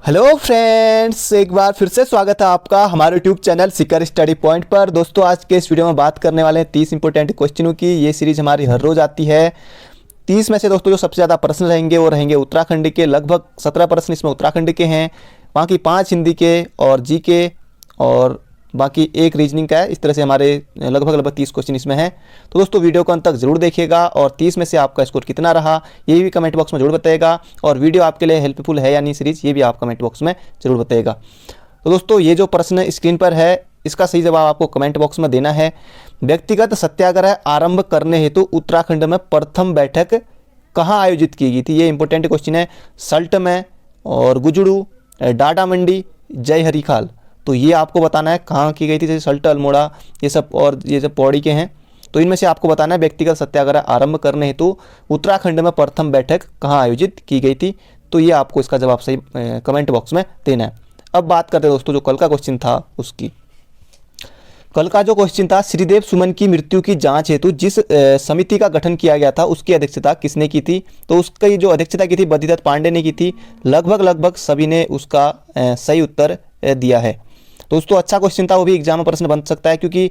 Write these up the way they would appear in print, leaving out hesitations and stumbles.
Hello friends, एक बार फिर से स्वागत है आपका हमारे YouTube channel Sikar study point पर। दोस्तों, आज के इस वीडियो में बात करने वाले हैं 30 इंपॉर्टेंट क्वेश्चनों की। ये सीरीज हमारी हर रोज़ आती है। 30 में से दोस्तों जो सबसे ज़्यादा प्रश्न रहेंगे वो रहेंगे उत्तराखंड के। लगभग 17 प्रश्न इसमें उत्तराखंड के हैं, बाकी 5 हिंदी के और जी के और बाकी एक रीजनिंग का है। इस तरह से हमारे लगभग 30 क्वेश्चन इसमें हैं। तो दोस्तों वीडियो को अंत तक जरूर देखिएगा और 30 में से आपका स्कोर कितना रहा ये भी कमेंट बॉक्स में जरूर बताइएगा। और वीडियो आपके लिए हेल्पफुल है या नहीं सीरीज, ये भी आप कमेंट बॉक्स में जरूर बताइएगा। तो दोस्तों ये जो प्रश्न स्क्रीन पर है इसका सही जवाब आपको कमेंट बॉक्स में देना है। व्यक्तिगत सत्याग्रह आरंभ करने हेतु उत्तराखंड में प्रथम बैठक कहाँ आयोजित की गई थी? ये इंपॉर्टेंट क्वेश्चन है। सल्ट में और गुजड़ू, डाडा मंडी, जय हरीखाल। तो ये आपको बताना है कहाँ की गई थी। जैसे सल्ट, अल्मोड़ा ये सब और ये सब पौड़ी के हैं। तो इनमें से आपको बताना है व्यक्तिगत सत्याग्रह आरंभ करने हेतु उत्तराखंड में प्रथम बैठक कहाँ आयोजित की गई थी। तो ये आपको इसका जवाब सही कमेंट बॉक्स में देना है। अब बात करते हैं दोस्तों जो कल का क्वेश्चन था उसकी। कल का जो क्वेश्चन था, श्रीदेव सुमन की मृत्यु की जांच हेतु जिस समिति का गठन किया गया था उसकी अध्यक्षता किसने की थी? तो उसकी जो अध्यक्षता की थी बद्रीदत्त पांडे ने की थी। लगभग सभी ने उसका सही उत्तर दिया है। तो दोस्तों अच्छा क्वेश्चन था, वो भी एग्जाम में प्रश्न बन सकता है क्योंकि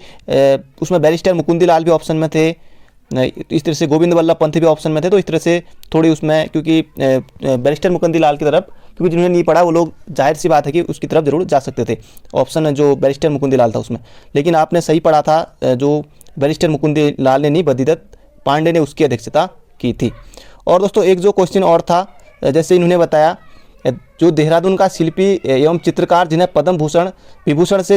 उसमें बैरिस्टर मुकुंदी लाल भी ऑप्शन में थे। इस तरह से गोविंद वल्लभ पंत भी ऑप्शन में थे। तो इस तरह से थोड़ी उसमें क्योंकि बैरिस्टर मुकुंदी लाल की तरफ, क्योंकि जिन्होंने नहीं पढ़ा वो लोग जाहिर सी बात है कि उसकी तरफ जरूर जा सकते थे। ऑप्शन जो बैरिस्टर मुकुंदी लाल था उसमें, लेकिन आपने सही पढ़ा था, जो बैरिस्टर मुकुंदी लाल ने नहीं बद्रीदत्त पांडे ने उसकी अध्यक्षता की थी। और दोस्तों एक जो क्वेश्चन और था, जैसे इन्होंने बताया जो देहरादून का शिल्पी एवं चित्रकार जिन्हें पद्म विभूषण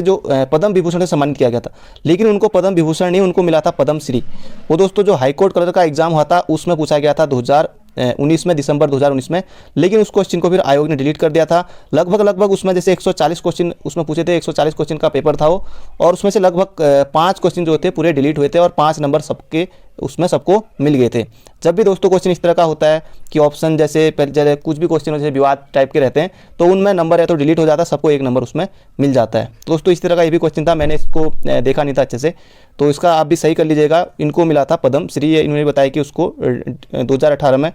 से सम्मानित किया गया था, लेकिन उनको पद्म विभूषण नहीं, उनको मिला था पद्म श्री। वो दोस्तों जो हाईकोर्ट कलर का एग्जाम हुआ था उसमें पूछा गया था 2019 में, दिसंबर 2019 में, लेकिन उस क्वेश्चन को फिर आयोग ने डिलीट कर दिया था। लगभग उसमें जैसे 140 क्वेश्चन उसमें पूछे थे, 140 क्वेश्चन का पेपर था वो, और उसमें से लगभग 5 क्वेश्चन जो थे पूरे डिलीट हुए थे और 5 नंबर सबके उसमें सबको मिल गए थे। जब भी दोस्तों क्वेश्चन इस तरह का होता है कि ऑप्शन जैसे कुछ भी क्वेश्चन जैसे विवाद टाइप के रहते हैं तो उनमें नंबर या तो डिलीट हो जाता है, सबको एक नंबर उसमें मिल जाता है। दोस्तों इस तरह का ये भी क्वेश्चन था, मैंने इसको देखा नहीं था अच्छे से, तो इसका आप भी सही कर लीजिएगा। इनको मिला था पद्म श्री। इन्होंने बताया कि उसको 2018 में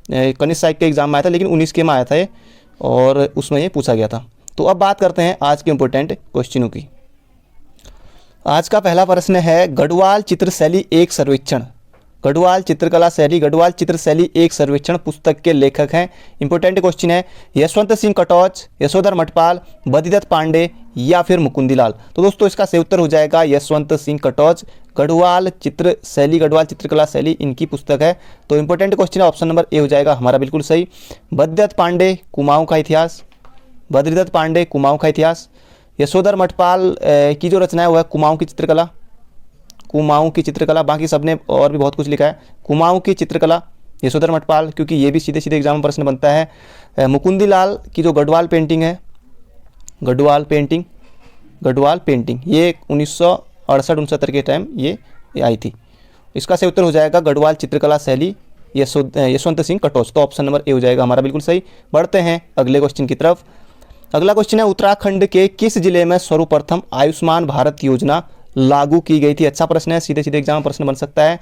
कनिष्ठ साहित्य के एग्जाम में आया था, लेकिन 19 के में आया था ये, और उसमें ये पूछा गया था। तो अब बात करते हैं आज के इंपॉर्टेंट क्वेश्चनों की। आज का पहला प्रश्न है, गढ़वाल चित्र शैली एक सर्वेक्षण। गढ़वाल चित्रकला शैली, गढ़वाल चित्र शैली एक सर्वेक्षण पुस्तक के लेखक हैं। इंपॉर्टेंट क्वेश्चन है, यशवंत सिंह कटोच, यशोधर मठपाल, बद्रीदत्त पांडे या फिर मुकुंदी लाल। तो दोस्तों इसका सही उत्तर हो जाएगा यशवंत सिंह कटोच। गढ़वाल चित्र शैली, गढ़वाल चित्रकला शैली इनकी पुस्तक है। तो इंपॉर्टेंट क्वेश्चन है, ऑप्शन नंबर ए हो जाएगा हमारा बिल्कुल सही। बद्रीदत्त पांडे कुमाऊं का इतिहास, बद्रीदत्त पांडे कुमाऊं का इतिहास। यशोधर मठपाल की जो रचना है वो है कुमाऊं की चित्रकला, कुमाऊं की चित्रकला। बाकी सबने और भी बहुत कुछ लिखा है। कुमाऊं की चित्रकला, यशोधर मठपाल, क्योंकि ये भी सीधे एग्जाम में प्रश्न बनता है। मुकुंदी लाल की जो गढ़वाल पेंटिंग है, गढ़वाल पेंटिंग ये 1968-69 के टाइम ये आई थी। इसका सही उत्तर हो जाएगा गढ़वाल चित्रकला शैली यशवंत सिंह कटोच। तो ऑप्शन नंबर ए हो जाएगा हमारा बिल्कुल सही। बढ़ते हैं अगले क्वेश्चन की तरफ। अगला क्वेश्चन है, उत्तराखंड के किस जिले में सर्वप्रथम आयुष्मान भारत योजना लागू की गई थी? अच्छा प्रश्न है, सीधे एग्जाम प्रश्न बन सकता है।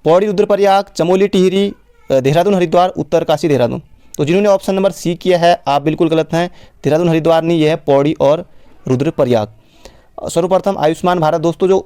पौड़ी, रुद्रप्रयाग, चमोली, टिहरी, देहरादून, हरिद्वार, उत्तरकाशी, देहरादून। तो जिन्होंने ऑप्शन नंबर सी किया है आप बिल्कुल गलत हैं। देहरादून हरिद्वार नहीं, यह है पौड़ी और रुद्रप्रयाग। सर्वप्रथम आयुष्मान भारत दोस्तों जो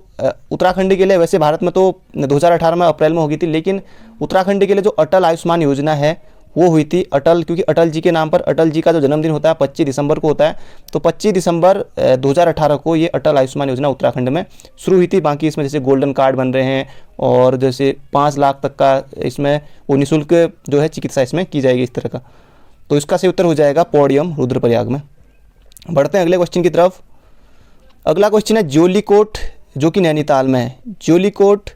उत्तराखंड के लिए, वैसे भारत में तो 2018 में अप्रैल में होगी थी, लेकिन उत्तराखंड के लिए जो अटल आयुष्मान योजना है वो हुई थी अटल, क्योंकि अटल जी के नाम पर, अटल जी का जो जन्मदिन होता है 25 दिसंबर को होता है। तो 25 दिसंबर 2018 को ये अटल आयुष्मान योजना उत्तराखंड में शुरू हुई थी। बाकी इसमें जैसे गोल्डन कार्ड बन रहे हैं और जैसे 5 लाख तक का इसमें वो निःशुल्क जो है चिकित्सा इसमें की जाएगी इस तरह का। तो इसका सही उत्तर हो जाएगा पौड़ियम रुद्रप्रयाग में। बढ़ते हैं अगले क्वेश्चन की तरफ। अगला क्वेश्चन है, ज्योलिकोट जो कि नैनीताल में है। ज्योलिकोट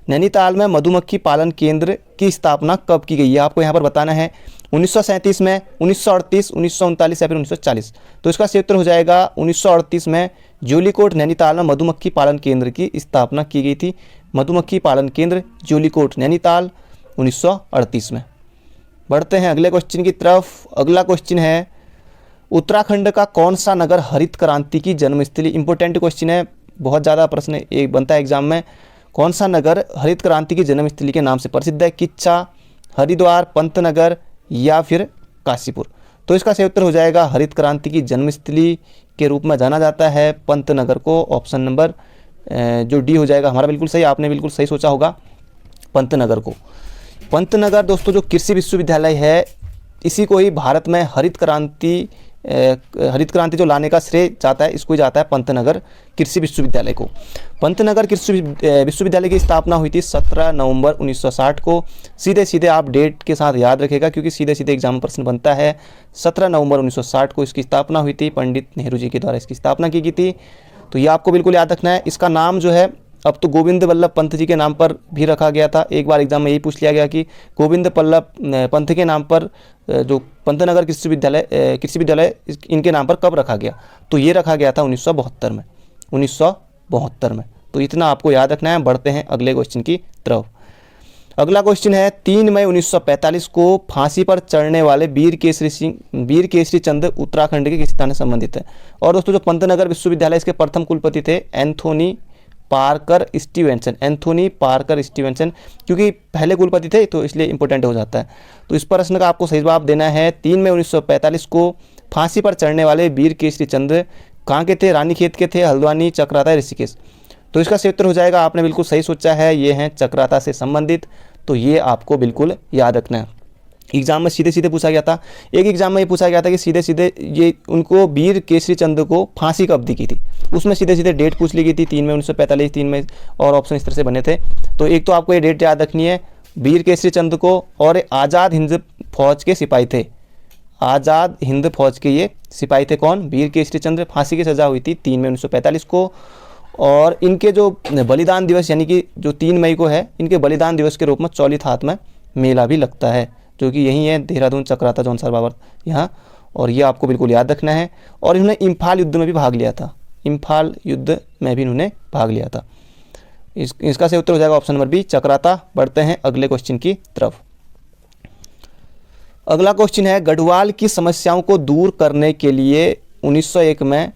नैनीताल में मधुमक्खी पालन केंद्र की स्थापना कब की गई है? आपको यहाँ पर बताना है 1937 में, 1938, 1939 या फिर 1940। तो इसका सही उत्तर हो जाएगा 1938 में ज्योलिकोट नैनीताल में मधुमक्खी पालन केंद्र की स्थापना की गई थी। मधुमक्खी पालन केंद्र ज्योलिकोट नैनीताल 1938 में। बढ़ते हैं अगले क्वेश्चन की तरफ। अगला क्वेश्चन है, उत्तराखंड का कौन सा नगर हरित क्रांति की जन्मस्थली? इंपॉर्टेंट क्वेश्चन है, बहुत ज़्यादा प्रश्न एक बनता है एग्जाम में। कौन सा नगर हरित क्रांति की जन्मस्थली के नाम से प्रसिद्ध है? किच्चा, हरिद्वार, पंतनगर या फिर काशीपुर। तो इसका सही उत्तर हो जाएगा हरित क्रांति की जन्मस्थली के रूप में जाना जाता है पंतनगर को। ऑप्शन नंबर जो डी हो जाएगा हमारा बिल्कुल सही, आपने बिल्कुल सही सोचा होगा पंतनगर को। पंतनगर दोस्तों जो कृषि विश्वविद्यालय है, इसी को ही भारत में हरित क्रांति जो लाने का श्रेय जाता है, इसको ही जाता है पंतनगर कृषि विश्वविद्यालय को। पंतनगर कृषि विश्वविद्यालय की स्थापना हुई थी 17 नवंबर 1960 को। सीधे सीधे आप डेट के साथ याद रखेगा, क्योंकि सीधे सीधे एग्जाम प्रश्न बनता है। 17 नवंबर 1960 को इसकी स्थापना हुई थी, पंडित नेहरू जी के द्वारा इसकी स्थापना की गई थी। तो ये आपको बिल्कुल याद रखना है। इसका नाम जो है अब तो गोविंद वल्लभ पंत जी के नाम पर भी रखा गया था। एक बार एग्जाम में यही पूछ लिया गया कि गोविंद वल्लभ पंत के नाम पर जो पंतनगर कृषि विद्यालय इनके नाम पर कब रखा गया, तो ये रखा गया था 1972 में। 1972 में। तो इतना आपको याद रखना है। बढ़ते हैं अगले क्वेश्चन की तरफ। अगला क्वेश्चन है 3 मई 1945 को फांसी पर चढ़ने वाले वीर केसरी चंद उत्तराखंड के किस स्थान से संबंधित है। और दोस्तों जो पंतनगर विश्वविद्यालय इसके प्रथम कुलपति थे एंथोनी पार्कर स्टीवेंसन, क्योंकि पहले कुलपति थे तो इसलिए इंपॉर्टेंट हो जाता है। तो इस प्रश्न का आपको सही जवाब देना है। 3 मई 1945 को फांसी पर चढ़ने वाले वीर केसरी चंद कहाँ के थे? रानीखेत के थे, हल्द्वानी, चक्राता, ऋषिकेश। तो इसका सही उत्तर हो जाएगा, आपने बिल्कुल सही सोचा है, ये हैं चक्राता से संबंधित। तो ये आपको बिल्कुल याद रखना है। एग्जाम में सीधे सीधे पूछा गया था। एक एग्जाम में ये पूछा गया था कि सीधे सीधे ये उनको वीर केसरी चंद को फांसी कब दी गई थी, उसमें सीधे सीधे डेट पूछ ली गई थी 3 मई 1945, 3 मई, और ऑप्शन इस तरह से बने थे। तो एक तो आपको ये डेट याद रखनी है, वीर केसरी चंद को, और आज़ाद हिंद फौज के सिपाही थे। आज़ाद हिंद फौज के ये सिपाही थे कौन? वीर केसरी चंद। फांसी की सज़ा हुई थी 3 मई 1945 को। और इनके जो बलिदान दिवस यानी कि जो 3 मई को है, इनके बलिदान दिवस के रूप में चौलीथात में मेला भी लगता है, जो कि यही है देहरादून, चक्राता, जौनसार बाबर यहाँ। और ये आपको बिल्कुल याद रखना है। और इन्होंने इम्फाल युद्ध में भी भाग लिया था, इम्फाल युद्ध में भी इन्होंने भाग लिया था। इसका सही उत्तर हो जाएगा ऑप्शन नंबर बी, चक्राता। बढ़ते हैं अगले क्वेश्चन की तरफ। अगला क्वेश्चन है गढ़वाल की समस्याओं को दूर करने के लिए 1901 में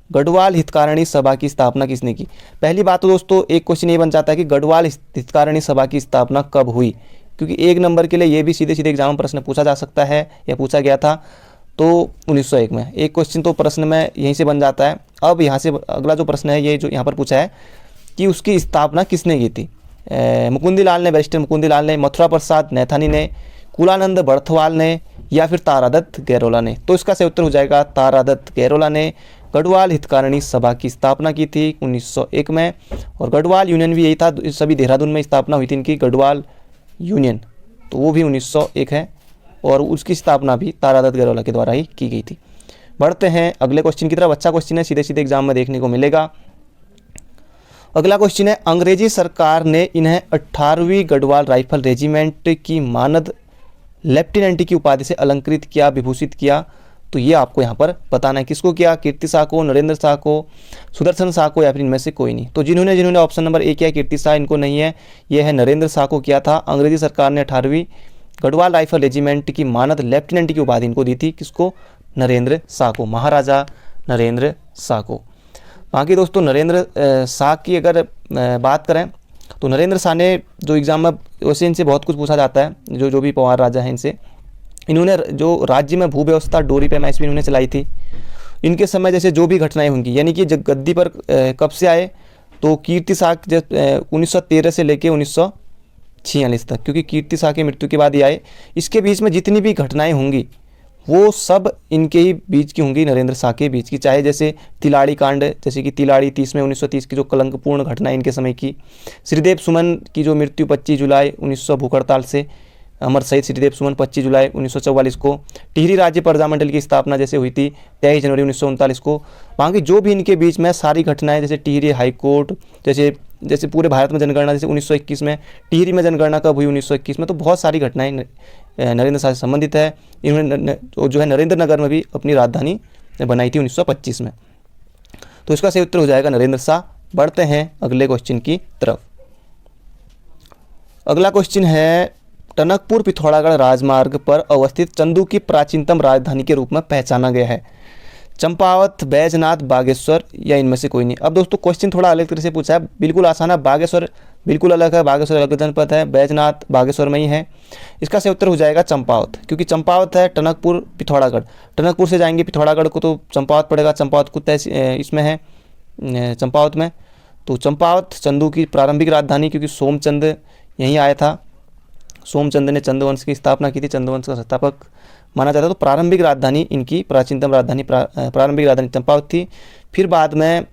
गढ़वाल हितकारिणी सभा की स्थापना किसने की? पहली बात तो दोस्तों एक क्वेश्चन ये बन जाता है कि गढ़वाल हितकारिणी सभा की स्थापना कब हुई, क्योंकि 1 नंबर के लिए ये भी सीधे सीधे एग्जाम प्रश्न पूछा जा सकता है या पूछा गया था। तो 1901 में एक क्वेश्चन तो प्रश्न में यहीं से बन जाता है। अब यहाँ से अगला जो प्रश्न है, ये जो यहाँ पर पूछा है कि उसकी स्थापना किसने की थी? मुकुंदीलाल ने, बैरिस्टर मुकुंदीलाल ने, मथुरा प्रसाद नैथानी ने, कुलानंद बर्थवाल ने, या फिर तारादत्त गैरोला ने। तो इसका सही उत्तर हो जाएगा तारादत्त गैरोला ने गढ़वाल हितकारिणी सभा की स्थापना की थी 1901 में। और गढ़वाल यूनियन भी यही था, सभी देहरादून में स्थापना हुई थी इनकी गढ़वाल यूनियन, तो वो भी 1901 है, और उसकी स्थापना भी तारादत्त गैरोला के द्वारा ही की गई थी। बढ़ते हैं अगले क्वेश्चन की तरफ। अच्छा क्वेश्चन है, सीधे सीधे एग्जाम में देखने को मिलेगा। अगला क्वेश्चन है अंग्रेजी सरकार ने इन्हें 18वीं गढ़वाल राइफल रेजिमेंट की मानद लेफ्टिनेंट की उपाधि से अलंकृत किया, विभूषित किया। तो ये आपको यहाँ पर बताना है किसको किया? कीर्ति शाह को, नरेंद्र शाह को, सुदर्शन शाह को, या फिर इनमें से कोई नहीं। तो जिन्होंने ऑप्शन नंबर 1 किया कीर्ति शाह, इनको नहीं है, ये है नरेंद्र शाह को किया था। अंग्रेजी सरकार ने 18वीं गढ़वाल राइफल रेजिमेंट की मानद लेफ्टिनेंट की उपाधि इनको दी थी। किसको? नरेंद्र शाह को, महाराजा नरेंद्र शाह को। बाकी दोस्तों नरेंद्र शाह की अगर बात करें तो नरेंद्र शाह ने जो एग्जाम में, वैसे इनसे बहुत कुछ पूछा जाता है, जो भी पवार राजा हैं इनसे, इन्होंने जो राज्य में भू व्यवस्था डोरी पैमाइश भी इन्होंने चलाई थी। इनके समय जैसे जो भी घटनाएं होंगी, यानी कि जब गद्दी पर कब से आए, तो कीर्ति शाह 1913 से लेके 1946 तक, क्योंकि कीर्ति शाह की मृत्यु के बाद ही आए। इसके बीच में जितनी भी घटनाएं होंगी वो सब इनके ही बीच की होंगी, नरेंद्र शाह के बीच की। चाहे जैसे तिलाड़ी कांड, जैसे कि तिलाड़ी 30 में 1930 की जो कलंकपूर्ण घटना इनके समय की, श्रीदेव सुमन की जो मृत्यु 25 जुलाई 1900 भूख हड़ताल से, अमर शहीद श्रीदेव सुमन 25 जुलाई 1944 को, टिहरी राज्य प्रजामंडल की स्थापना जैसे हुई थी 23 जनवरी 1939 को। वहाँ की जो भी इनके बीच में सारी घटनाएं, जैसे टिहरी हाईकोर्ट, जैसे पूरे भारत में जनगणना, जैसे 1921 में टिहरी में जनगणना कब हुई 1921 में, तो बहुत सारी घटनाएं नरेंद्र शाह से संबंधित है। इन्होंने जो है नरेंद्र नगर में भी अपनी राजधानी बनाई थी 1925 में। तो इसका सही उत्तर हो जाएगा नरेंद्र शाह। बढ़ते हैं अगले क्वेश्चन की तरफ। अगला क्वेश्चन है टनकपुर पिथौरागढ़ राजमार्ग पर अवस्थित चंदू की प्राचीनतम राजधानी के रूप में पहचाना गया है। चंपावत, बैजनाथ, बागेश्वर, या इनमें से कोई नहीं। अब दोस्तों क्वेश्चन थोड़ा अलग तरह से पूछा है, बिल्कुल आसान है। बागेश्वर बिल्कुल अलग है, बागेश्वर अलग जनपद है, बैजनाथ बागेश्वर में ही है। इसका सही उत्तर हो जाएगा चंपावत, क्योंकि चंपावत है टनकपुर पिथौरागढ़, टनकपुर से जाएंगे पिथौरागढ़ को तो चंपावत पड़ेगा, चंपावत खुद इसमें है चंपावत में। तो चंपावत चंदू की प्रारंभिक राजधानी, क्योंकि सोमचंद यहीं आया था, सोमचंद ने चंद्रवंश की स्थापना की थी, चंद्रवंश का संस्थापक माना जाता है। तो प्रारंभिक राजधानी इनकी, प्राचीनतम राजधानी प्रारंभिक राजधानी चंपावत थी। फिर बाद में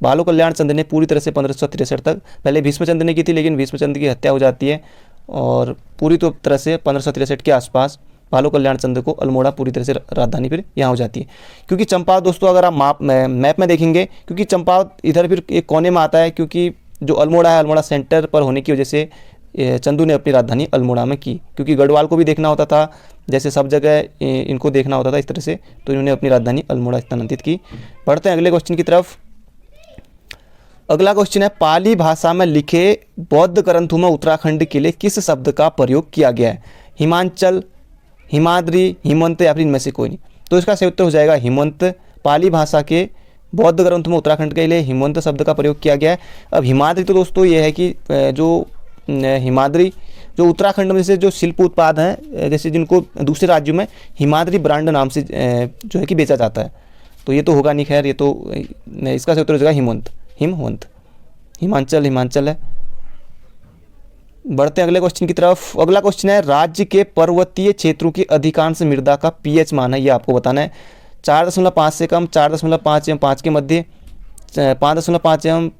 बालो कल्याण चंद्र ने पूरी तरह से 1563 तक, पहले भीष्मचंद्र ने की थी, लेकिन भीष्मचंद्र की हत्या हो जाती है और पूरी तो तरह से 1563 के आसपास बालो कल्याण चंद्र को अल्मोड़ा पूरी तरह से राजधानी फिर यहाँ हो जाती है। क्योंकि चंपावत दोस्तों अगर आप मैप में देखेंगे, क्योंकि चंपावत इधर फिर एक कोने में आता है, क्योंकि जो अल्मोड़ा है, अल्मोड़ा सेंटर पर होने की वजह से चंदू ने अपनी राजधानी अल्मोड़ा में की, क्योंकि गढ़वाल को भी देखना होता था, जैसे सब जगह इनको देखना होता था इस तरह से, तो इन्होंने अपनी राजधानी अल्मोड़ा स्थानांतरित की। बढ़ते हैं अगले क्वेश्चन की तरफ। अगला क्वेश्चन है, पाली भाषा में लिखे बौद्ध ग्रंथों में उत्तराखंड के लिए किस शब्द का प्रयोग किया गया है? हिमांचल, हिमाद्री, हिमंत या फिर इनमें से कोई नहीं। तो इसका सही उत्तर हो जाएगा हिमंत। पाली भाषा के बौद्ध ग्रंथों में उत्तराखंड के लिए हिमंत शब्द का प्रयोग किया गया है। अब हिमाद्री तो दोस्तों ये है कि जो हिमाद्री जो उत्तराखंड में से जो शिल्प उत्पाद हैं, जैसे जिनको दूसरे राज्यों में हिमाद्री ब्रांड नाम से जो है कि बेचा जाता है, तो ये तो होगा नहीं, खैर ये तो इसका सही उत्तर हो जाएगा हिमवंत, हिमवंत। हिमांचल हिमांचल है। बढ़ते हैं अगले क्वेश्चन की तरफ। अगला क्वेश्चन है, राज्य के पर्वतीय क्षेत्रों की अधिकांश मृदा का पीएच मान है, ये आपको बताना है। 4.5 से कम, 4.5 एवं 5 के मध्य, 5.5 एवं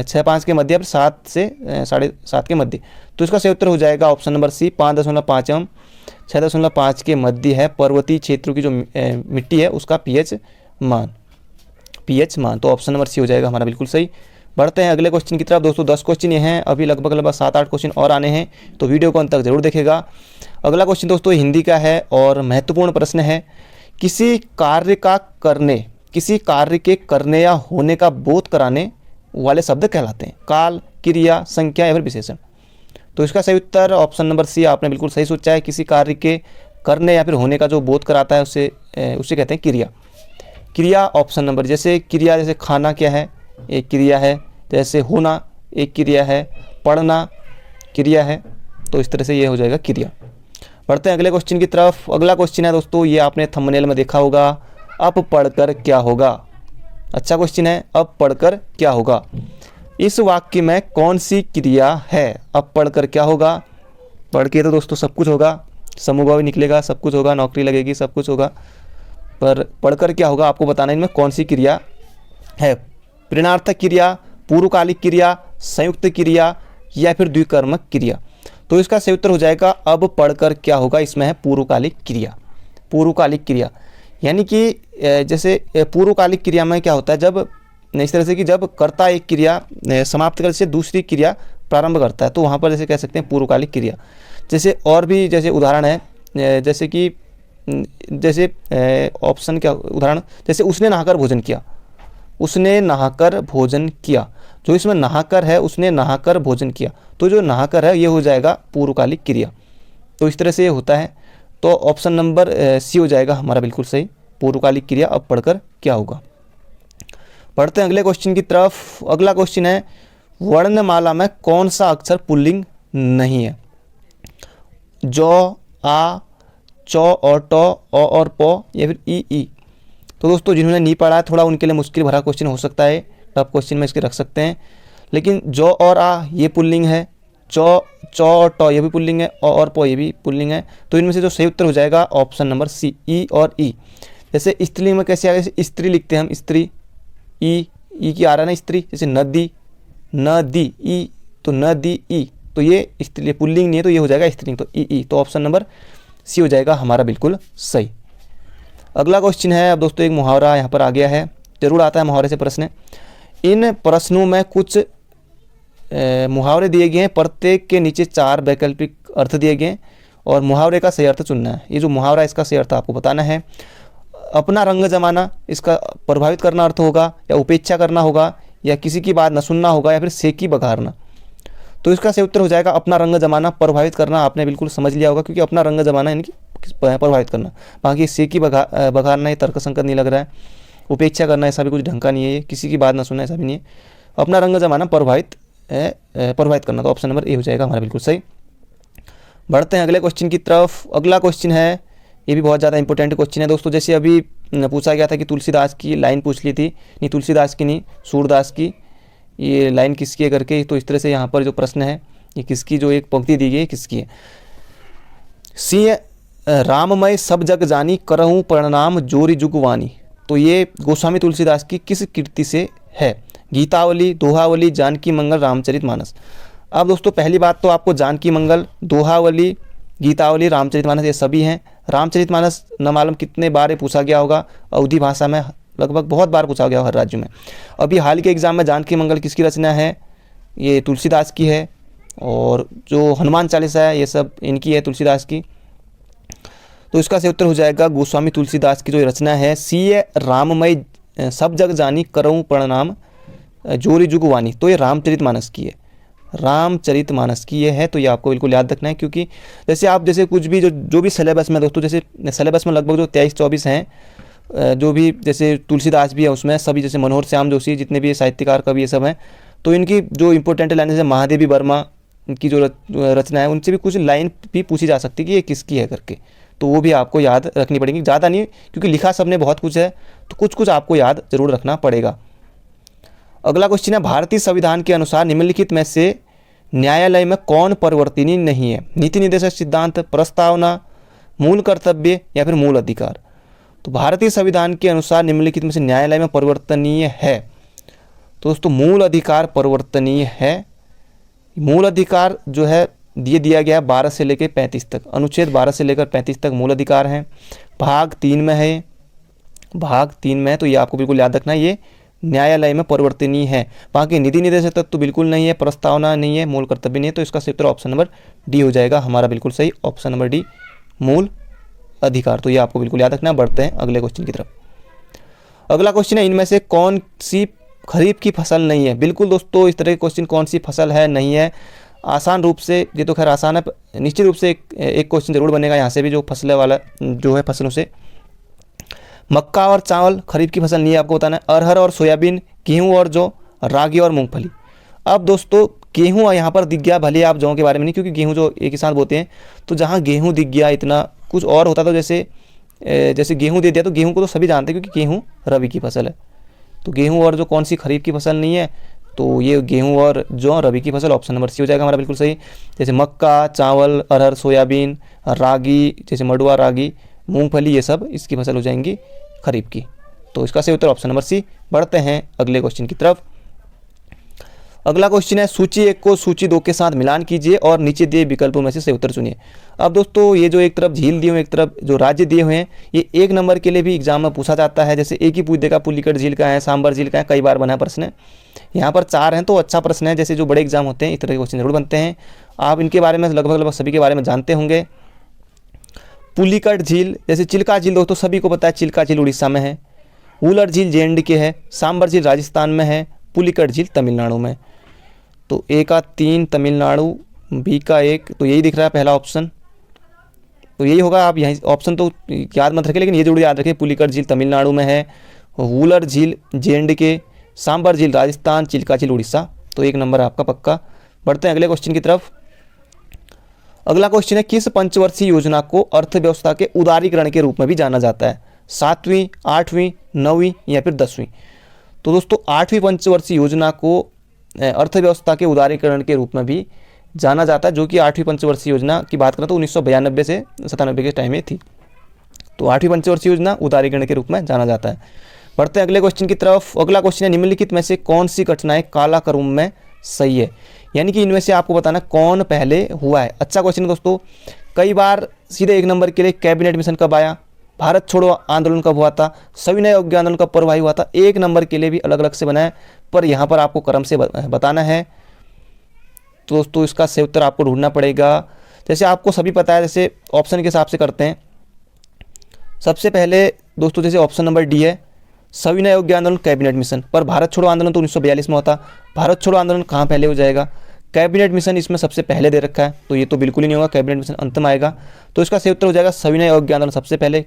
6.5 के मध्य, 7 से 7.5 के मध्य। तो इसका सही उत्तर हो जाएगा ऑप्शन नंबर सी, 5.5 एवं 6.5 के मध्य है पर्वतीय क्षेत्रों की जो मिट्टी है उसका पीएच मान, पीएच मान। तो ऑप्शन नंबर सी हो जाएगा हमारा बिल्कुल सही। बढ़ते हैं अगले क्वेश्चन की तरफ। दोस्तों 10 क्वेश्चन ये हैं, अभी लगभग 7-8 क्वेश्चन और आने हैं, तो वीडियो को अंत तक जरूर देखेगा। अगला क्वेश्चन दोस्तों हिंदी का है और महत्वपूर्ण प्रश्न है, किसी कार्य के करने या होने का बोध कराने वाले शब्द कहलाते हैं? काल, क्रिया, संख्या या फिर विशेषण। तो इसका सही उत्तर ऑप्शन नंबर सी आपने बिल्कुल सही सोचा है। किसी कार्य के करने या फिर होने का जो बोध कराता है उसे कहते हैं क्रिया। क्रिया ऑप्शन नंबर, जैसे क्रिया, जैसे खाना क्या है, एक क्रिया है, जैसे होना एक क्रिया है, पढ़ना क्रिया है, तो इस तरह से ये हो जाएगा क्रिया। बढ़ते हैं अगले क्वेश्चन की तरफ। अगला क्वेश्चन है दोस्तों, ये आपने थंबनेल में देखा होगा, अब पढ़कर क्या होगा। अच्छा क्वेश्चन है, अब पढ़कर क्या होगा। इस वाक्य में कौन सी क्रिया है? अब पढ़कर क्या होगा? पढ़ के तो दोस्तों सब कुछ होगा, समूह भी निकलेगा, सब कुछ होगा, नौकरी लगेगी, सब कुछ होगा, पर पढ़कर क्या होगा आपको बताना इनमें कौन सी क्रिया है। प्रेरणार्थक क्रिया, पूर्वकालिक क्रिया, संयुक्त क्रिया या फिर द्विकर्मक क्रिया। तो इसका सही उत्तर हो जाएगा अब पढ़कर क्या होगा, इसमें है पूर्वकालिक क्रिया। पूर्वकालिक क्रिया यानी कि जैसे पूर्वकालिक क्रिया में क्या होता है, जब इस तरह से कि जब कर्ता एक क्रिया समाप्त कर से दूसरी क्रिया प्रारंभ करता है, तो वहाँ पर जैसे कह सकते हैं पूर्वकालिक क्रिया। जैसे और भी जैसे उदाहरण है, जैसे कि जैसे ऑप्शन क्या उदाहरण, जैसे उसने नहाकर भोजन किया, उसने नहाकर भोजन किया। जो इसमें नहाकर है, उसने नहाकर भोजन किया, तो जो नहाकर है ये हो जाएगा पूर्वकालिक क्रिया। तो इस तरह से ये होता है। तो ऑप्शन नंबर सी हो जाएगा हमारा बिल्कुल सही, पूर्वकालिक क्रिया अब पढ़कर क्या होगा। पढ़ते हैं अगले क्वेश्चन की तरफ। अगला क्वेश्चन है, वर्णमाला में कौन सा अक्षर पुल्लिंग नहीं है? जौ, आ, चौ और टो, औ और पौ या फिर ई। तो दोस्तों जिन्होंने नहीं पढ़ा है थोड़ा उनके लिए मुश्किल भरा क्वेश्चन हो सकता है, टफ क्वेश्चन में इसके रख सकते हैं। लेकिन जौ और आ ये पुल्लिंग है, चौ और टो ये भी पुल्लिंग है, और पौ ये भी पुल्लिंग है। तो इनमें से जो सही उत्तर हो जाएगा ऑप्शन नंबर सी, ई और ई। जैसे स्त्रीलिंग में कैसे आगे, जैसे स्त्री लिखते हैं हम, स्त्री, ई की आ रहा है ना स्त्री, जैसे नदी, न दी ई, तो न दी ई, तो ये स्त्री पुल्लिंग नहीं है, तो ये हो जाएगा स्त्रीलिंग, तो ई। तो ऑप्शन नंबर सी हो जाएगा हमारा बिल्कुल सही। अगला क्वेश्चन है, अब दोस्तों एक मुहावरा यहाँ पर आ गया है, जरूर आता है मुहावरे से प्रश्न। इन प्रश्नों में कुछ मुहावरे दिए गए हैं, प्रत्येक के नीचे 4 वैकल्पिक अर्थ दिए गए हैं और मुहावरे का सही अर्थ चुनना है। ये जो मुहावरा है इसका सही अर्थ आपको बताना है। अपना रंग जमाना, इसका प्रभावित करना अर्थ होगा, या उपेक्षा करना होगा, या किसी की बात न सुनना होगा, या फिर सेकी बघारना। तो इसका सही उत्तर हो जाएगा अपना रंग जमाना। प्रभावित करना आपने बिल्कुल समझ लिया होगा, क्योंकि अपना रंग जमाना यानी कि प्रभावित करना। बाकी सेकी बघारना ये तर्कसंगत नहीं लग रहा है। उपेक्षा करना ऐसा भी कुछ ढंग का नहीं है, ये किसी की बात ना सुनना ऐसा भी नहीं है। अपना रंग जमाना प्रभावित प्रभावित करना। तो ऑप्शन नंबर ए हो जाएगा हमारा बिल्कुल सही। बढ़ते हैं अगले क्वेश्चन की तरफ। अगला क्वेश्चन है, ये भी बहुत ज़्यादा इंपॉर्टेंट क्वेश्चन है दोस्तों। जैसे अभी पूछा गया था कि तुलसीदास की लाइन पूछ ली थी, नहीं तुलसीदास की नहीं, सूरदास की ये लाइन किसकी है करके। तो इस तरह से यहाँ पर जो प्रश्न है ये किसकी, जो एक पंक्ति दी गई है किसकी है। सिंह राममय सब जग जानी, करहूँ प्रणाम जोरी जुगवानी। तो ये गोस्वामी तुलसीदास की किस कृति से है। गीतावली, दोहावली, जानकी मंगल, रामचरितमानस। अब दोस्तों पहली बात तो आपको जानकी मंगल, दोहावली, गीतावली, रामचरितमानस ये सभी हैं। रामचरितमानस न मालूम कितने बार ये पूछा गया होगा, अवधी भाषा में लगभग बहुत बार पूछा गया हर राज्य में। अभी हाल के एग्जाम में जानकी मंगल किसकी रचना है, ये तुलसीदास की है। और जो हनुमान चालीसा है ये सब इनकी है, तुलसीदास की। तो इसका से उत्तर हो जाएगा गोस्वामी तुलसीदास की जो रचना है, सिय राममय सब जग जानी, करऊँ प्रणाम जोरी जुगवानी। तो ये रामचरितमानस की है, रामचरितमानस की ये है। तो ये आपको बिल्कुल याद रखना है, क्योंकि जैसे कुछ भी जो भी सिलेबस में दोस्तों, जैसे सिलेबस में लगभग जो 23-24 हैं, जो भी जैसे तुलसीदास भी है उसमें सभी, जैसे मनोहर श्याम जोशी, जितने भी साहित्यकार कवि ये सब हैं, तो इनकी जो इंपॉर्टेंट लाइन जैसे महादेवी वर्मा की जो रचना है उनसे भी कुछ लाइन भी पूछी जा सकती है कि ये किसकी है करके। तो वो भी आपको याद रखनी पड़ेगी, ज़्यादा नहीं, क्योंकि लिखा सबने बहुत कुछ है, तो कुछ कुछ आपको याद जरूर रखना पड़ेगा। अगला क्वेश्चन है, भारतीय संविधान के अनुसार निम्नलिखित में से न्यायालय में कौन परिवर्तनीय नहीं है। नीति निर्देशक सिद्धांत, प्रस्तावना, मूल कर्तव्य या फिर मूल अधिकार। तो भारतीय संविधान के अनुसार निम्नलिखित में से न्यायालय में परिवर्तनीय है। तो दोस्तों मूल अधिकार परिवर्तनीय है। मूल अधिकार जो है दिया गया 12 से लेकर 35 तक, अनुच्छेद 12 से लेकर 35 तक मूल अधिकार हैं। भाग 3 में है, भाग 3 में है, तो ये आपको बिल्कुल याद रखना है, ये न्यायालय में परिवर्तनीय है। बाकी नीति निर्देशक तक तो बिल्कुल नहीं है, प्रस्तावना नहीं है, मूल कर्तव्य नहीं है। तो इसका सही उत्तर ऑप्शन नंबर डी हो जाएगा हमारा बिल्कुल सही, ऑप्शन नंबर डी मूल अधिकार। तो ये आपको बिल्कुल याद रखना है। बढ़ते हैं अगले क्वेश्चन की तरफ। अगला क्वेश्चन है, इनमें से कौन सी खरीफ की फसल नहीं है। बिल्कुल दोस्तों इस तरह के क्वेश्चन कौन सी फसल है नहीं है, आसान रूप से, ये तो खैर आसान है, निश्चित रूप से एक क्वेश्चन जरूर बनेगा यहाँ से भी, जो फसल वाला जो है फसलों से। मक्का और चावल खरीफ की फसल नहीं है, आपको बताना है। अरहर और सोयाबीन, गेहूं और जौ, रागी और मूंगफली। अब दोस्तों गेहूं यहाँ पर दिख गया, भले आप जौ के बारे में नहीं, क्योंकि गेहूं जो एक ही साथ बोते हैं, तो जहाँ गेहूं दिख गया इतना कुछ और होता तो जैसे गेहूं दे दिया, तो गेहूं को तो सभी जानते हैं क्योंकि गेहूं रबी की फसल है। तो गेहूं और जो कौन सी खरीफ की फसल नहीं है, तो ये गेहूं और जौ रबी की फसल, ऑप्शन नंबर सी हो जाएगा हमारा बिल्कुल सही। जैसे मक्का, चावल, अरहर, सोयाबीन, रागी, जैसे मडुआ रागी, मूंगफली, ये सब इसकी फसल हो जाएंगी खरीफ की। तो इसका सही उत्तर ऑप्शन नंबर सी। बढ़ते हैं अगले क्वेश्चन की तरफ। अगला क्वेश्चन है, सूची 1 को सूची 2 के साथ मिलान कीजिए और नीचे दिए विकल्पों में से सही उत्तर चुनिए। अब दोस्तों ये जो एक तरफ झील दिए हुए, एक तरफ जो राज्य दिए हुए हैं, ये 1 नंबर के लिए भी एग्जाम में पूछा जाता है। जैसे एक ही पूछ देगा, पुलिकट झील का है, सांबर झील का है, कई बार बना प्रश्न है। यहाँ पर 4 हैं तो अच्छा प्रश्न है। जैसे जो बड़े एग्जाम होते हैं इस तरह के क्वेश्चन जरूर बनते हैं। आप इनके बारे में लगभग सभी के बारे में जानते होंगे। पुलिकट झील, जैसे चिल्का झील दोस्तों सभी को पता है, चिल्का झील उड़ीसा में है। वुलर झील जे&के है। सांबर झील राजस्थान में है। पुलिकट झील तमिलनाडु में। तो ए का 3 तमिलनाडु, बी का 1, तो यही दिख रहा है पहला ऑप्शन, तो यही होगा। आप यहीं ऑप्शन तो याद मत रखें, लेकिन ये जरूर याद रखें, पुलिकट झील तमिलनाडु में है, वुलर झील जे&के, सांबर झील राजस्थान, चिल्का झील उड़ीसा। तो 1 नंबर आपका पक्का। बढ़ते हैं अगले क्वेश्चन की तरफ। अगला क्वेश्चन है, किस पंचवर्षीय योजना को अर्थव्यवस्था के उदारीकरण के रूप में भी जाना जाता है। 7वीं, 8वीं, 9वीं या फिर 10वीं। तो दोस्तों 8वीं पंचवर्षीय योजना को अर्थव्यवस्था के उदारीकरण के रूप में भी जाना जाता है, जो कि 8वीं पंचवर्षीय योजना की बात करें तो 1992 से 97 के टाइम में थी। तो 8वीं पंचवर्षीय योजना उदारीकरण के रूप में जाना जाता है। बढ़ते हैं अगले क्वेश्चन की तरफ। अगला क्वेश्चन है, निम्नलिखित में से कौन सी घटनाएं कालाक्रम में सही है। यानी कि इनमें से आपको बताना कौन पहले हुआ है। अच्छा क्वेश्चन है दोस्तों। कई बार सीधे 1 नंबर के लिए कैबिनेट मिशन कब आया, भारत छोड़ो आंदोलन कब हुआ था, सविनय अवज्ञा आंदोलन कब प्रभावी हुआ था। 1 नंबर के लिए भी अलग अलग से बना है, पर यहाँ पर आपको क्रम से बताना है। तो दोस्तों इसका सही उत्तर आपको ढूंढना पड़ेगा। जैसे आपको सभी पता है, जैसे ऑप्शन के हिसाब से करते हैं। सबसे पहले दोस्तों जैसे ऑप्शन नंबर डी है, सविनय अवज्ञा आंदोलन कैबिनेट मिशन, पर भारत छोड़ो आंदोलन तो 1942 में होता। भारत छोड़ो आंदोलन कहाँ पहले हो जाएगा, कैबिनेट मिशन इसमें सबसे पहले दे रखा है, तो ये तो बिल्कुल ही नहीं होगा, कैबिनेट मिशन अंत में आएगा। तो इसका सही उत्तर हो जाएगा सविनय अवज्ञा आंदोलन सबसे पहले,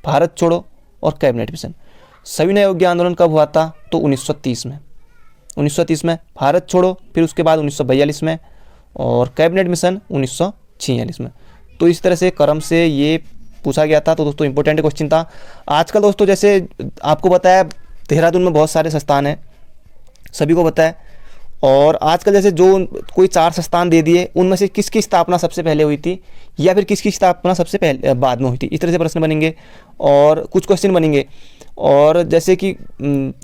भारत छोड़ो और कैबिनेट मिशन। सविनय अवज्ञा आंदोलन कब हुआ था, तो 1930 में। 1930 में, भारत छोड़ो फिर उसके बाद 1942 में, और कैबिनेट मिशन 1946 में। तो इस तरह से क्रम से ये पूछा गया था। तो दोस्तों इंपॉर्टेंट क्वेश्चन था। आजकल दोस्तों जैसे आपको बताया देहरादून में बहुत सारे संस्थान हैं, सभी को पता है। और आजकल जैसे जो कोई 4 संस्थान दे दिए, उनमें से किसकी स्थापना सबसे पहले हुई थी या फिर किसकी स्थापना सबसे पहले बाद में हुई थी, इस तरह से प्रश्न बनेंगे और कुछ क्वेश्चन बनेंगे। और जैसे कि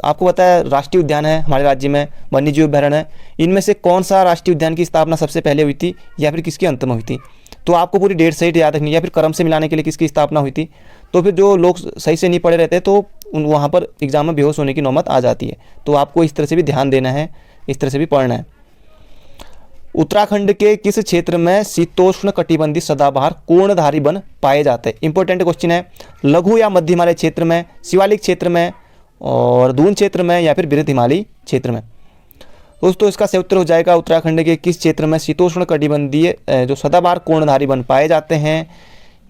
आपको पता है राष्ट्रीय उद्यान है हमारे राज्य में, वन्य जीव अभ्यारण्य है, इनमें से कौन सा राष्ट्रीय उद्यान की स्थापना सबसे पहले हुई थी या फिर किसके अंत में हुई थी। तो आपको पूरी डेट सही याद रखनी है, या फिर क्रम से मिलाने के लिए किसकी स्थापना हुई थी। तो फिर जो लोग सही से नहीं पढ़े रहते तो वहाँ पर एग्जाम में बेहोश होने की नौबत आ जाती है। तो आपको इस तरह से भी ध्यान देना है, इस तरह से भी पढ़ना है। उत्तराखंड के किस क्षेत्र में शीतोष्ण कटिबंधीय सदाबहार कोणधारी वन पाए जाते हैं। इंपॉर्टेंट क्वेश्चन है। लघु या मध्य हिमालय क्षेत्र में, शिवालिक क्षेत्र में, और दून क्षेत्र में, या फिर वृहद हिमालयी क्षेत्र में। दोस्तों इसका सही उत्तर हो जाएगा उत्तराखंड के किस क्षेत्र में शीतोष्ण कटिबंधीय जो सदाबहार कोणधारी वन पाए जाते हैं,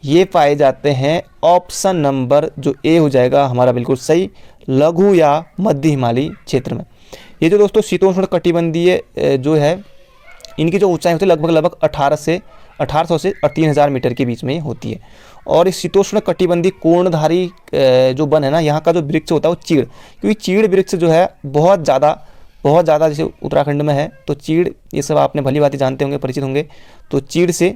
ये पाए जाते हैं ऑप्शन नंबर जो ए हो जाएगा हमारा बिल्कुल सही, लघु या मध्य हिमालयी क्षेत्र में। ये जो दोस्तों शीतोष्ण कटिबंधीय जो है, इनकी जो ऊंचाई होती है लगभग 1800 से 3000 मीटर के बीच में होती है। और इस शीतोष्ण कटिबंधीय कोणधारी जो वन है ना, यहाँ का जो वृक्ष होता है वो चीड़, क्योंकि चीड़ वृक्ष जो है बहुत ज़्यादा जैसे उत्तराखंड में है, तो चीड़ ये सब आपने भली भांति जानते होंगे, परिचित होंगे। तो चीड़ से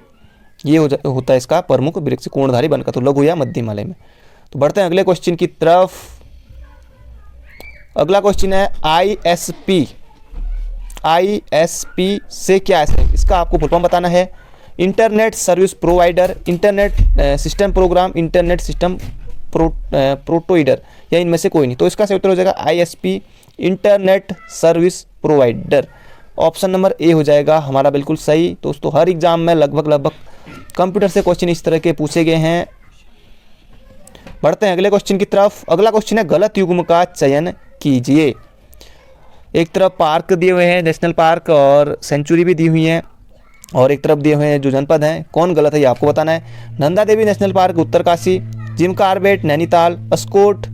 ये होता है इसका प्रमुख वृक्ष कोणधारी वन का, तो लघु या मध्य हिमालय में। तो बढ़ते हैं अगले क्वेश्चन की तरफ। अगला क्वेश्चन है ISP से क्या है, इसका आपको फुल फॉर्म बताना है। Internet service provider, internet system program, internet system provider, या इनमें से कोई नहीं। तो इसका सही उत्तर हो जाएगा ISP, internet service provider. Option number A हो जाएगा हमारा बिल्कुल सही। दोस्तों हर एग्जाम में लगभग कंप्यूटर से क्वेश्चन इस तरह के पूछे गए हैं। बढ़ते हैं अगले क्वेश्चन की तरफ। अगला क्वेश्चन है गलत युग्म का चयन कीजिए। एक तरफ पार्क दिए हुए हैं, नेशनल पार्क और सेंचुरी भी दी हुई है, और एक तरफ दिए हुए हैं जो जनपद हैं, कौन गलत है ये आपको बताना है। Nanda Devi national park Uttarkashi, Jim Corbett Nainital, Askot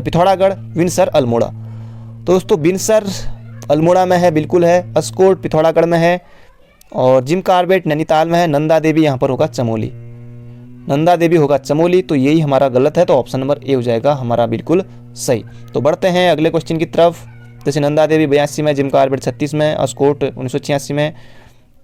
Pithoragarh, Binsar Almora. तो दोस्तों विंसर अल्मोड़ा में है, बिल्कुल है। अस्कोट पिथौरागढ़ में है, और जिम कार्बेट नैनीताल में है। नंदा देवी यहाँ पर होगा चमोली, नंदा देवी होगा चमोली। तो यही हमारा गलत है, तो ऑप्शन नंबर ए हो जाएगा हमारा बिल्कुल सही। तो बढ़ते हैं अगले क्वेश्चन की तरफ। जैसे नंदा देवी 82 में, जिम कार्बेट 36 में, अस्कोट 1986 में,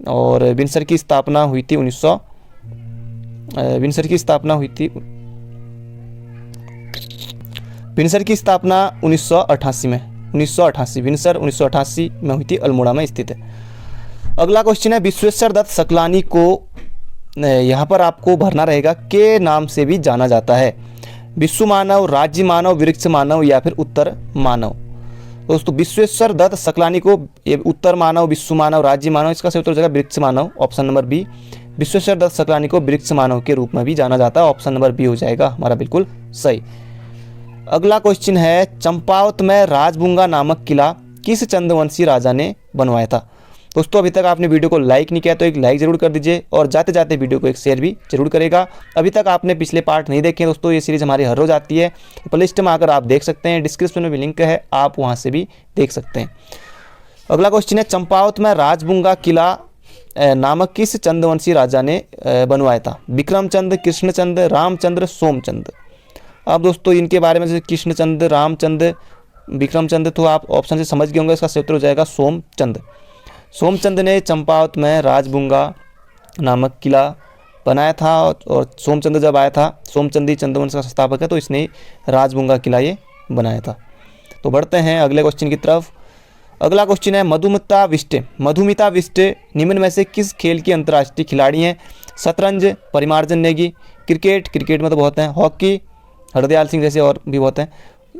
और विंसर की स्थापना हुई थी 1988 में, 1988 विंसर 1988 में हुई थी, अल्मोड़ा में स्थित है। अगला क्वेश्चन है विश्वेश्वर दत्त सकलानी को यहाँ पर आपको भरना रहेगा के नाम से भी जाना जाता है। विश्व मानव, राज्य मानव, वृक्ष मानव, या फिर उत्तर मानव। दोस्तों विश्वेश्वर दत्त सकलानी को उत्तर मानव, विश्व मानव, राज्य मानव, इसका सही उत्तर हो जाएगा वृक्ष मानव, option number B. Vishweshwar Dutt Saklani को वृक्ष मानव के रूप में भी जाना जाता है, ऑप्शन नंबर बी हो जाएगा हमारा बिल्कुल सही। अगला क्वेश्चन है चंपावत में राजबुंगा नामक किला किस चंद्रवंशी राजा ने बनवाया था। दोस्तों अभी तक आपने वीडियो को लाइक नहीं किया तो एक लाइक जरूर कर दीजिए, और जाते जाते वीडियो को एक शेयर भी जरूर करेगा। अभी तक आपने पिछले पार्ट नहीं देखे दोस्तों, ये सीरीज़ हमारी हर रोज़ आती है, तो प्लेलिस्ट में आकर आप देख सकते हैं, डिस्क्रिप्शन में भी लिंक है, आप वहाँ से भी देख सकते हैं। अगला क्वेश्चन है चंपावत में राजबुंगा किला नामक किस चंद्रवंशी राजा ने बनवाया था। विक्रमचंद, कृष्णचंद, रामचंद्र, सोमचंद। अब दोस्तों इनके बारे में जैसे कृष्णचंद, रामचंद, विक्रमचंद, तो आप ऑप्शन से समझ गए होंगे, इसका सही उत्तर हो जाएगा सोमचंद। सोमचंद ने चंपावत में राजबुंगा नामक किला बनाया था, और सोमचंद जब आया था, सोमचंद ही चंद्रवंश का संस्थापक है, तो इसने राजबुंगा किला ये बनाया था। तो बढ़ते हैं अगले क्वेश्चन की तरफ। अगला क्वेश्चन है मधुमिता विष्टे। मधुमिता विष्टे निम्न में से किस खेल की अंतर्राष्ट्रीय खिलाड़ी हैं। शतरंज, परिमार्जन नेगी, क्रिकेट में तो बहुत हैं, हॉकी हरदयाल सिंह जैसे और भी बहुत हैं,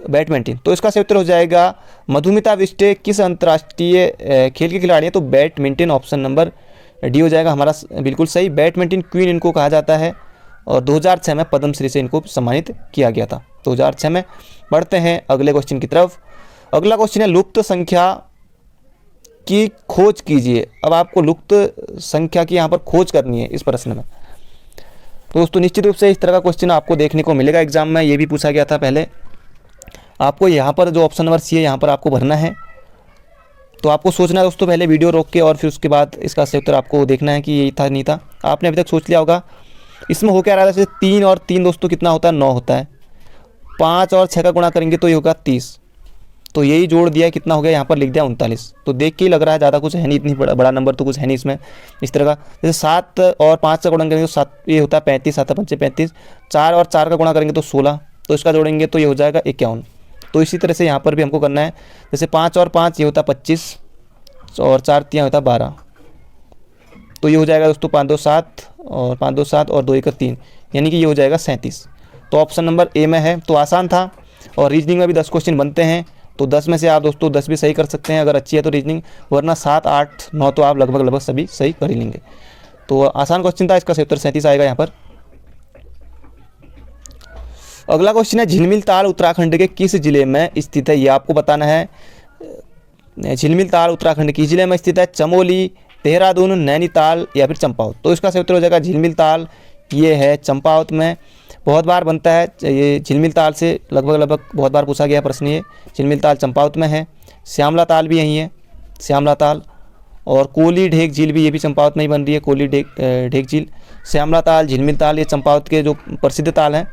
बैडमिंटन। तो इसका सही उत्तर हो जाएगा मधुमिता विष्टे किस अंतर्राष्ट्रीय खेल के खिलाड़ी हैं, तो बैडमिंटन, ऑप्शन नंबर डी हो जाएगा हमारा बिल्कुल सही। बैडमिंटन क्वीन इनको कहा जाता है, और 2006 में पद्मश्री से इनको सम्मानित किया गया था, 2006 में। बढ़ते हैं अगले क्वेश्चन की तरफ। अगला क्वेश्चन है लुप्त संख्या की खोज कीजिए। अब आपको लुप्त संख्या की यहाँ पर खोज करनी है इस प्रश्न में। दोस्तों निश्चित रूप से इस तरह का क्वेश्चन आपको देखने को मिलेगा एग्जाम में, ये भी पूछा गया था पहले। आपको यहाँ पर जो ऑप्शन नंबर सी है यहाँ पर आपको भरना है, तो आपको सोचना है दोस्तों, पहले वीडियो रोक के और फिर उसके बाद इसका सही उत्तर आपको देखना है कि यही था नहीं था। आपने अभी तक सोच लिया होगा। इसमें हो क्या रहा है, जैसे 3 और 3 दोस्तों कितना होता है, 9 होता है। 5 और 6 का गुणा करेंगे तो ये होगा 30, तो यही जोड़ दिया, कितना हो गया यहाँ पर लिख दिया 39। तो देख के ही लग रहा है ज़्यादा कुछ है नहीं, इतनी बड़ा नंबर तो कुछ है नहीं इसमें इस तरह का। जैसे 7 और 5 का गुणा करेंगे तो 7 ये होता है 35, 7 पंचे 35। 4 और 4 का गुणा करेंगे तो 16, तो इसका जोड़ेंगे तो ये हो जाएगा 51। तो इसी तरह से यहाँ पर भी हमको करना है। जैसे 5 और 5 ये होता है 25 और 4 3 होता है 12, तो ये हो जाएगा दोस्तों 5 2 7 और 5 2 7 और 2 1 3, यानी कि ये हो जाएगा 37। तो ऑप्शन नंबर ए में है। तो आसान था। और रीजनिंग में भी 10 क्वेश्चन बनते हैं, तो 10 में से आप दोस्तों 10 भी सही कर सकते हैं अगर अच्छी है तो रीजनिंग, वरना 7 8 9 तो आप लगभग सभी सही कर ही लेंगे। तो आसान क्वेश्चन था, इसका सही उत्तर 37 आएगा यहाँ पर। अगला क्वेश्चन है, झिलमिल ताल उत्तराखंड के किस जिले में स्थित है, ये आपको बताना है। झिलमिल ताल उत्तराखंड किस जिले में स्थित है, चमोली, देहरादून, नैनीताल या फिर चंपावत। तो इसका सही उत्तर हो जाएगा झिलमिल ताल, ये है चंपावत में। बहुत बार बनता है ये झिलमिल ताल से, लगभग बहुत बार पूछा गया प्रश्न ये। झिलमिल ताल चंपावत में है। श्यामला ताल भी यहीं है, श्यामला ताल। और कोली ढेक झील भी, ये भी चंपावत में ही बन रही है, कोली ढेक झील। श्यामला ताल, झिलमिल ताल, ये चंपावत के जो प्रसिद्ध ताल हैं,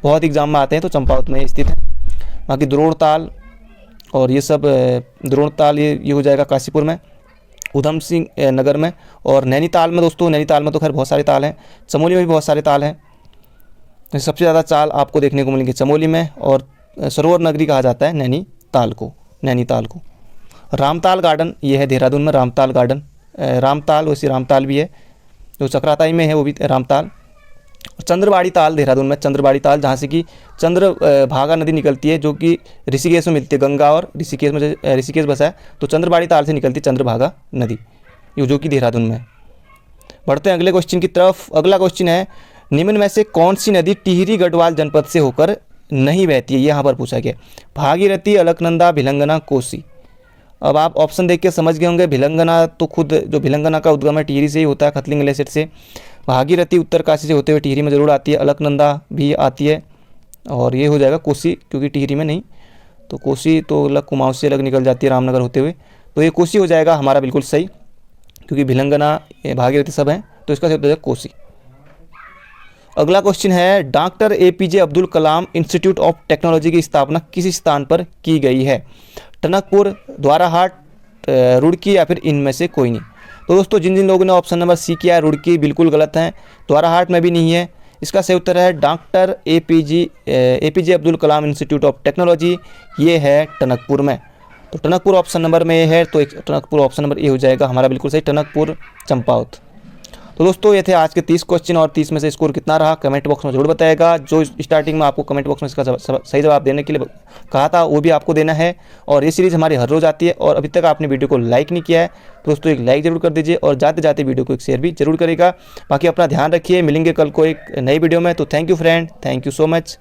बहुत एग्जाम में आते हैं, तो चंपावत में स्थित है। बाकी द्रोण ताल और ये सब, द्रोण ताल ये हो जाएगा काशीपुर में, उधम सिंह नगर में। और नैनीताल में दोस्तों, नैनीताल में तो खैर बहुत सारे ताल हैं, चमोली में भी बहुत सारे ताल हैं। सबसे ज़्यादा ताल आपको देखने को मिलेंगे चमोली में, और सरोवर नगरी कहा जाता है नैनीताल को। रामताल गार्डन ये है देहरादून में, रामताल गार्डन। रामताल, वैसे रामताल भी है जो चक्राताई में है, वो भी रामताल। चंद्रबाड़ी ताल देहरादून में, चंद्रबाड़ी ताल, जहाँ से कि चंद्रभागा नदी निकलती है, जो कि ऋषिकेश में मिलती है। गंगा और ऋषिकेश में, ऋषिकेश बसा है, तो चंद्रबाड़ी ताल से निकलती है चंद्रभागा नदी, जो कि देहरादून में है। बढ़ते हैं अगले क्वेश्चन की तरफ। अगला क्वेश्चन है, निम्न में से कौन सी नदी टिहरी गढ़वाल जनपद से होकर नहीं बहती है, यहाँ पर पूछा गया। भागीरथी, अलकनंदा, भिलंगना, कोसी। अब आप ऑप्शन देख के समझ गए होंगे। भिलंगना तो खुद, जो भिलंगना का उद्गम है टिहरी से ही होता है, खतलिंग ग्लेशियर से। भागीरथी उत्तरकाशी से होते हुए टिहरी में ज़रूर आती है। अलकनंदा भी आती है, और ये हो जाएगा कोसी, क्योंकि टिहरी में नहीं, तो कोसी तो अलग कुमाऊं से अलग निकल जाती है रामनगर होते हुए, तो ये कोसी हो जाएगा हमारा बिल्कुल सही, क्योंकि भिलंगना भागीरथी सब हैं, तो इसका सही उत्तर है कोसी। अगला क्वेश्चन है, doctor APJ Abdul Kalam institute of technology की स्थापना किस स्थान पर की गई है। टनकपुर, द्वाराहाट, रुड़की या फिर इनमें से कोई नहीं। तो दोस्तों जिन लोगों ने ऑप्शन नंबर सी किया है, रुड़की बिल्कुल गलत है, द्वाराहाट में भी नहीं है। इसका सही उत्तर है doctor APJ Abdul Kalam institute of technology, ये है टनकपुर में। तो टनकपुर ऑप्शन नंबर में है, तो टनकपुर ऑप्शन नंबर ए हो जाएगा हमारा बिल्कुल सही, टनकपुर चंपावत। तो दोस्तों ये थे आज के 30 क्वेश्चन, और 30 में से स्कोर कितना रहा कमेंट बॉक्स में जरूर बताएगा। जो स्टार्टिंग में आपको कमेंट बॉक्स में इसका सही जवाब देने के लिए कहा था, वो भी आपको देना है। और ये सीरीज़ हमारी हर रोज़ आती है, और अभी तक आपने वीडियो को लाइक नहीं किया है तो दोस्तों एक लाइक जरूर कर दीजिए, और जाते जाते वीडियो को एक शेयर भी जरूर करेगा। बाकी अपना ध्यान रखिए, मिलेंगे कल को एक नई वीडियो में। तो thank you friend, thank you so much.